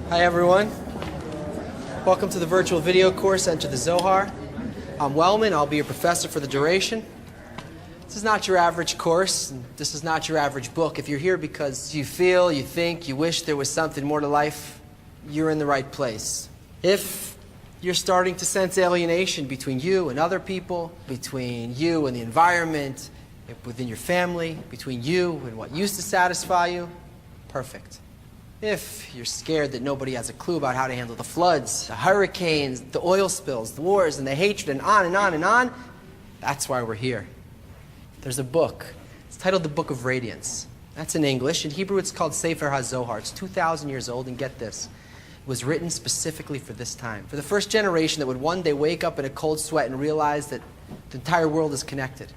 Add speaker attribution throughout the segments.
Speaker 1: Hi everyone. Welcome to the virtual video course, Enter the Zohar. I'm Wellman, I'll be your professor for the duration. This is not your average course, and this is not your average book. If you're here because you feel, you think, you wish there was something more to life, you're in the right place. If you're starting to sense alienation between you and other people, between you and the environment, within your family, between you and what used to satisfy you, perfect. If you're scared that nobody has a clue about how to handle the floods, the hurricanes, the oil spills, the wars, and the hatred, and on and on and on, that's why we're here. There's a book. It's titled The Book of Radiance. That's in English. In Hebrew, it's called Sefer HaZohar. It's 2,000 years old, and get this. It was written specifically for this time. For the first generation that would one day wake up in a cold sweat and realize that the entire world is connected.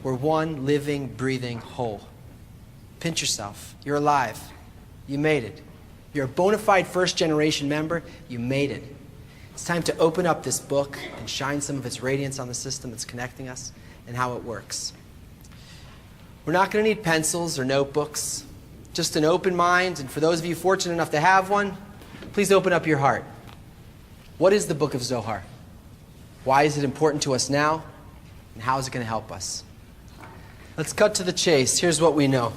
Speaker 1: We're one living, breathing whole. Pinch yourself. You're alive. You made it. You're a bona fide first-generation member. You made it. It's time to open up this book and shine some of its radiance on the system that's connecting us and how it works. We're not going to need pencils or notebooks, just an open mind, and for those of you fortunate enough to have one, please open up your heart. What is the Book of Zohar? Why is it important to us now? And how is it going to help us? Let's cut to the chase. Here's what we know.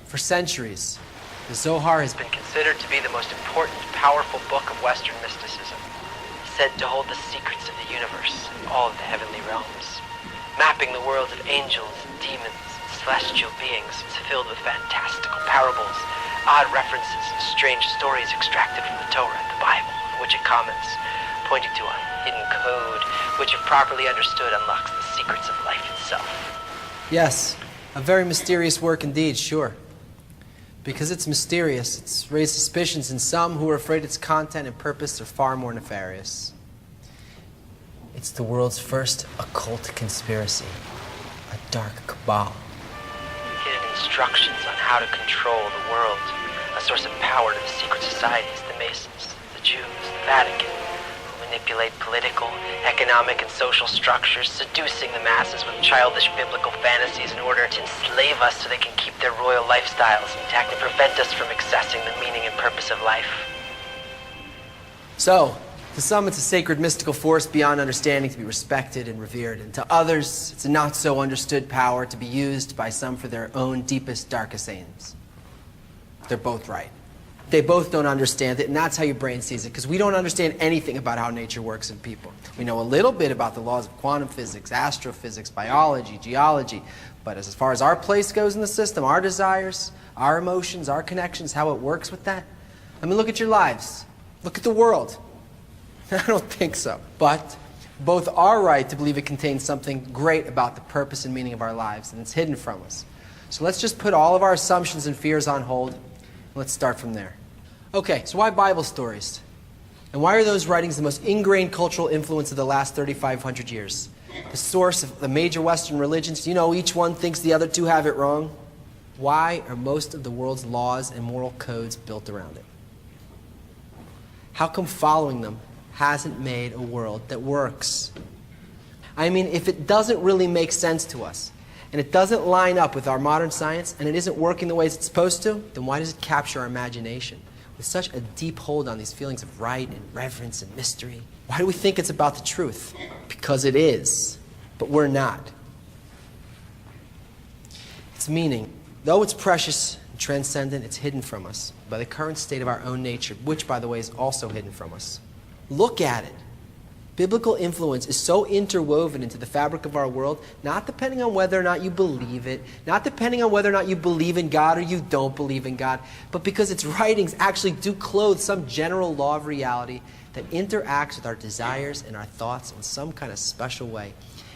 Speaker 1: For centuries, the Zohar has been considered to be the most important, powerful book of Western mysticism, said to hold the secrets of the universe and all of the heavenly realms. Mapping the worlds of angels, demons, and celestial beings, it's filled with fantastical parables, odd references, and strange stories extracted from the Torah, the Bible, in which it comments, pointing to a hidden code, which if properly understood unlocks the secrets of life itself. Yes, a very mysterious work indeed, sure. Because it's mysterious, it's raised suspicions in some who are afraid its content and purpose are far more nefarious. It's the world's first occult conspiracy, a dark cabal. Hidden instructions on how to control the world, a source of power to the secret societies, the Masons, the Jews, the Vatican, who manipulate political, economic, and social structures, seducing the masses with childish biblical fantasies in order to enslave us so they can keep their royal lifestyles intact and prevent us from accessing the meaning and purpose of life. So, to some it's a sacred mystical force beyond understanding to be respected and revered, and to others it's a not so understood power to be used by some for their own deepest, darkest aims. They're both right. They both don't understand it, and that's how your brain sees it, because we don't understand anything about how nature works in people. We know a little bit about the laws of quantum physics, astrophysics, biology, geology, but as far as our place goes in the system, our desires, our emotions, our connections, how it works with that, I mean, look at your lives. Look at the world. I don't think so. But both are right to believe it contains something great about the purpose and meaning of our lives, and it's hidden from us. So let's just put all of our assumptions and fears on hold. Let's start from there. Okay, so why Bible stories? And why are those writings the most ingrained cultural influence of the last 3,500 years? The source of the major Western religions, you know, each one thinks the other two have it wrong. Why are most of the world's laws and moral codes built around it? How come following them hasn't made a world that works? I mean, if it doesn't really make sense to us, and it doesn't line up with our modern science, and it isn't working the ways it's supposed to, then why does it capture our imagination with such a deep hold on these feelings of right and reverence and mystery? Why do we think it's about the truth? Because it is, but we're not. Its meaning, though it's precious and transcendent, it's hidden from us by the current state of our own nature, which, by the way, is also hidden from us. Look at it. Biblical influence is so interwoven into the fabric of our world, not depending on whether or not you believe it, not depending on whether or not you believe in God or you don't believe in God, but because its writings actually do clothe some general law of reality that interacts with our desires and our thoughts in some kind of special way.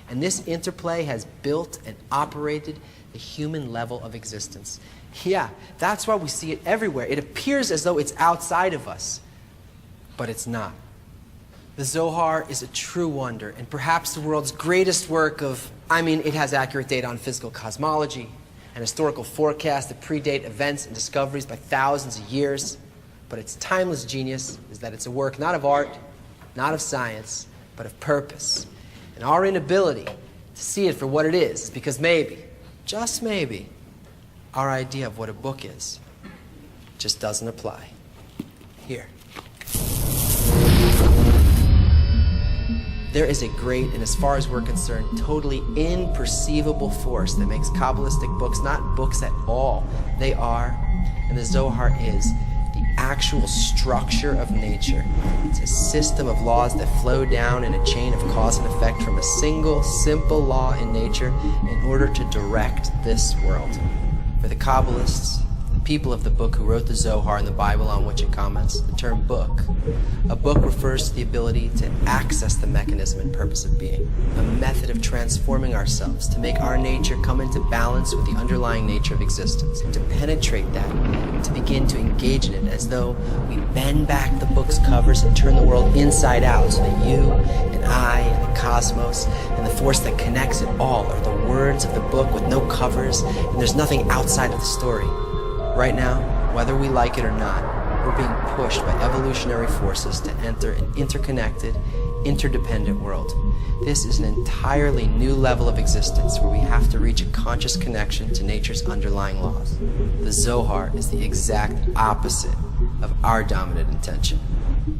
Speaker 1: And this interplay has built and operated the human level of existence. Yeah, that's why we see it everywhere. It appears as though it's outside of us, but it's not. The Zohar is a true wonder, and perhaps the world's greatest work of, it has accurate data on physical cosmology and historical forecasts that predate events and discoveries by thousands of years. But its timeless genius is that it's a work not of art, not of science, but of purpose. And our inability to see it for what it is because maybe, just maybe, our idea of what a book is just doesn't apply. Here. There is a great, and as far as we're concerned, totally imperceivable force that makes Kabbalistic books not books at all. They are, and the Zohar is, the actual structure of nature. It's a system of laws that flow down in a chain of cause and effect from a single, simple law in nature in order to direct this world. For the Kabbalists, the people of the book who wrote the Zohar and the Bible on which it comments, the term book. A book refers to the ability to access the mechanism and purpose of being, a method of transforming ourselves to make our nature come into balance with the underlying nature of existence, to penetrate that, to begin to engage in it as though we bend back the book's covers and turn the world inside out so that you and I and the cosmos and the force that connects it all are the words of the book with no covers, and there's nothing outside of the story. Right now, whether we like it or not, we're being pushed by evolutionary forces to enter an interconnected, interdependent world. This is an entirely new level of existence where we have to reach a conscious connection to nature's underlying laws. The Zohar is the exact opposite of our dominant intention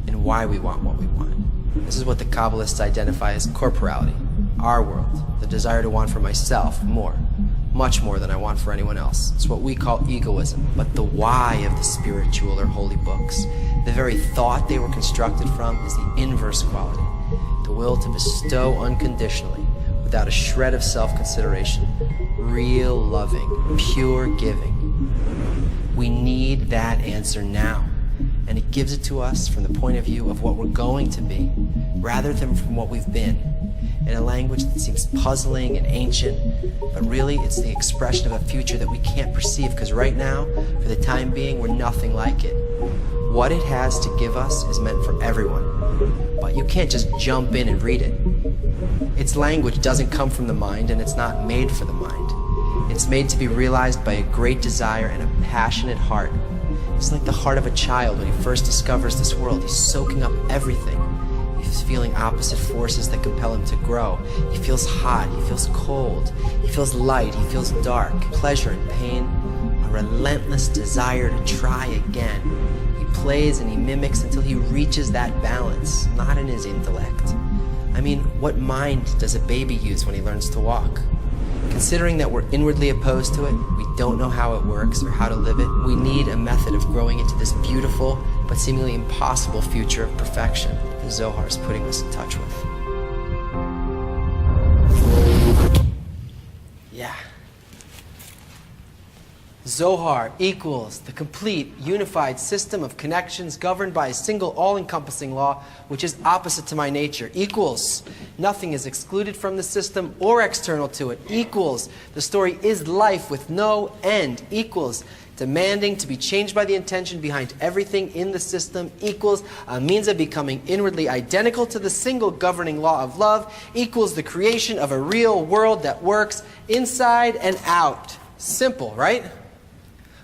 Speaker 1: and why we want what we want. This is what the Kabbalists identify as corporality, our world, the desire to want for myself more. Much more than I want for anyone else. It's what we call egoism. But the why of the spiritual or holy books, the very thought they were constructed from, is the inverse quality. The will to bestow unconditionally, without a shred of self-consideration. Real loving, pure giving. We need that answer now. And it gives it to us from the point of view of what we're going to be, rather than from what we've been. In a language that seems puzzling and ancient, but really it's the expression of a future that we can't perceive, because right now, for the time being, we're nothing like it. What it has to give us is meant for everyone, but you can't just jump in and read it. Its language doesn't come from the mind, and it's not made for the mind. It's made to be realized by a great desire and a passionate heart. It's like the heart of a child when he first discovers this world. He's soaking up everything. He's feeling opposite forces that compel him to grow. He feels hot, he feels cold, he feels light, he feels dark, pleasure and pain, a relentless desire to try again. He plays and he mimics until he reaches that balance, not in his intellect. I mean, what mind does a baby use when he learns to walk? Considering that we're inwardly opposed to it, we don't know how it works or how to live it, we need a method of growing into this beautiful but seemingly impossible future of perfection the Zohar is putting us in touch with. Yeah. Zohar equals the complete, unified system of connections governed by a single, all-encompassing law, which is opposite to my nature. Equals nothing is excluded from the system or external to it. Equals the story is life with no end. Equals demanding to be changed by the intention behind everything in the system. Equals a means of becoming inwardly identical to the single governing law of love. Equals the creation of a real world that works inside and out. Simple, right?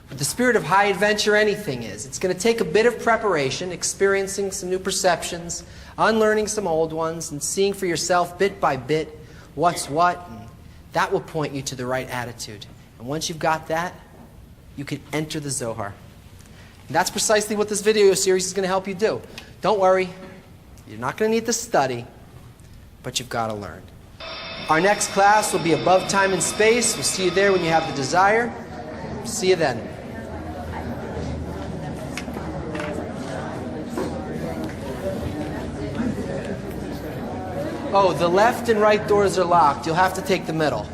Speaker 1: With the spirit of high adventure, anything is. It's going to take a bit of preparation, experiencing some new perceptions, unlearning some old ones, and seeing for yourself bit by bit what's what, and that will point you to the right attitude. And once you've got that, you can enter the Zohar. And that's precisely what this video series is going to help you do. Don't worry, you're not going to need to study, but you've got to learn. Our next class will be above time and space. We'll see you there when you have the desire. See you then. Oh, the left and right doors are locked. You'll have to take the middle.